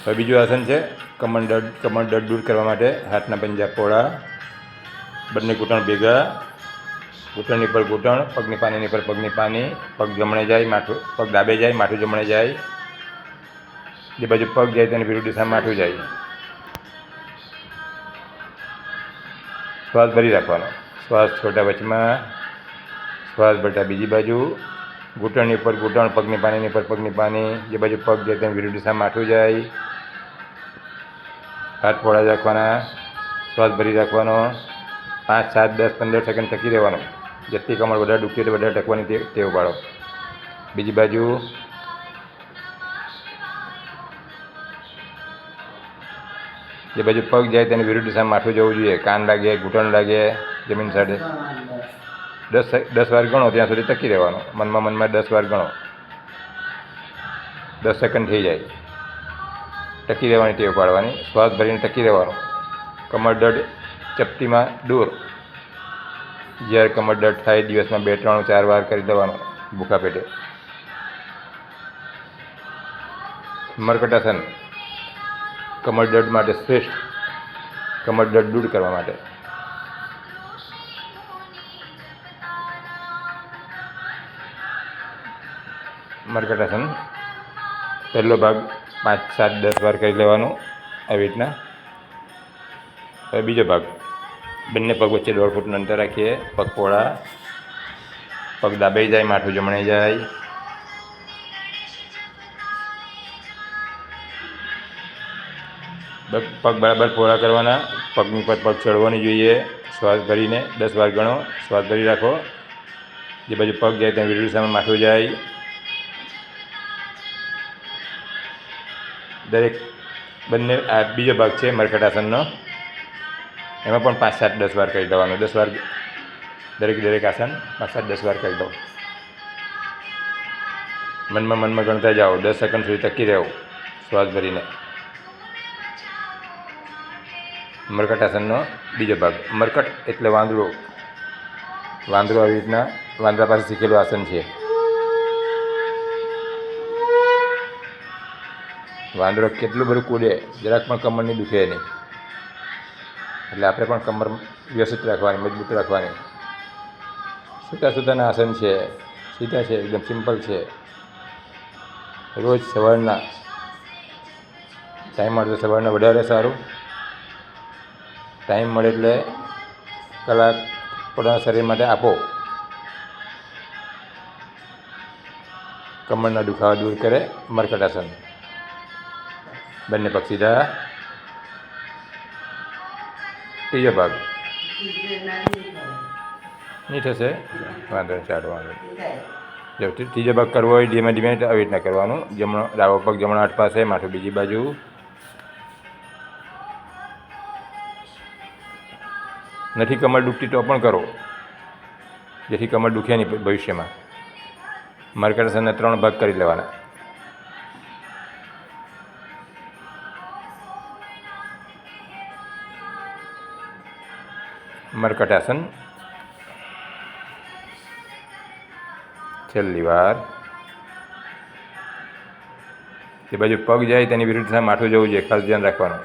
હવે બીજું આસન છે કમર દર્દ દૂર કરવા માટે હાથના પંજા પહોળા, બંને ઘૂંટણ ભેગા, ઘૂંટણની પર ઘૂંટણ, પગની પાનીની પર પગની પાની, પગ જમણે જાય માથું, પગ ડાબે જાય માથું જમણે જાય, જે બાજુ પગ જાય તેની વિરુદ્ધ દિશામાં માથું જાય. શ્વાસ ભરી રાખવાનો, શ્વાસ છોટા વચમાં, શ્વાસ ભરતા બીજી બાજુ, ઘૂંટણની ઉપર ઘૂંટણ, પગની પાનીની પર પગની પાની, જે બાજુ પગ જાય તેની વિરુદ્ધ દિશામાં માથું જાય. હાથ પહોળા રાખવાના, શ્વાસ ભરી રાખવાનો, 5, 7, 10, 15 સેકન્ડ ટકી રહેવાનું. જેટલી કમર વધારે દુખતી હોય તો વધારે ટકવાની ટેવ પાડો. બીજી બાજુ જે બાજુ પગ જાય તેની વિરુદ્ધ દિશામાં માથું જવું જોઈએ. કાન લાગે, ઘૂંટણ લાગે, જમીન સાથે 10 વાર ગણો ત્યાં સુધી ટકી રહેવાનું. મનમાં 10 વાર ગણો, 10 સેકન્ડ થઈ જાય ટકી રહેવાની ટેવ પાડવાની. શ્વાસ ભરીને ટકી રહેવાનું. કમર દર્દ ચપટીમાં દૂર. જ્યારે કમર દર્દ થાય દિવસમાં 2, 3, 4 વાર કરી દેવાનું ભૂખા પેટે. મરકટાસન કમર દર્દ માટે શ્રેષ્ઠ, કમર દર્દ દૂર કરવા માટે. મરકટાસન પહેલો ભાગ 5, 7, 10 વાર કરી લેવાનો આવી રીતના. હવે બીજો ભાગ, બંને પગ વચ્ચે 1.5 ફૂટનું અંતર રાખીએ, પગ પહોળા, પગ ડાબે જાય માથું જમણે જાય. પગ બરાબર પહોળા કરવાના, પગની પર પગ ચડવાની જોઈએ. શ્વાસ ભરીને 10 વાર ગણો, શ્વાસ ભરી રાખો. જે બાજુ પગ જાય ત્યાં વિરુદ્ધ દિશામાં માથું જાય. દરેક બંને આ બીજો ભાગ છે મરકટાસનનો, એમાં પણ 5, 7, 10 વાર કરી દેવાનું. 10 વાર દરેક આસન 5, 7, 10 વાર કરી દો. મનમાં ગણતા જાઓ. 10 સેકન્ડ સુધી ટકી રહેવું શ્વાસ ભરીને. મરકટાસનનો બીજો ભાગ. મરકટ એટલે વાંદરો. વાંદરો આવી રીતના વાંદરા પાસે શીખેલું આસન છે. વાંદરો કેટલું બધું કૂદે, જરાક પણ કમરની દુખે નહીં. એટલે આપણે પણ કમર વ્યવસ્થિત રાખવાની, મજબૂત રાખવાની. સૂતાના આસન છે, સીધા છે, એકદમ સિમ્પલ છે. રોજ સવારના ટાઈમ મળે તો સવારના વધારે સારું. ટાઈમ મળે એટલે કલાક પોતાના શરીર માટે આપો. કમરના દુખાવા દૂર કરે મરકટાસન. બંને પગ સીધા. ત્રીજો ભાગ નહીં થશે, વાંધો જો ત્રીજો ભાગ કરવો હોય ધીમે ધીમે આવી રીતના કરવાનું. ડાબો પગ જમણો હાથ પાસે, માથું બીજી બાજુ. નથી કમર દુખતી તો પણ કરો, જેથી કમર દુખે નહીં ભવિષ્યમાં. મરકટાસનના 3 ભાગ કરી લેવાના. મરકટાસન છેલ્લી વાર. જે બાજુ પગ જાય તેની વિરુદ્ધ માથું જવું જોઈએ, ખાસ ધ્યાન રાખવાનું.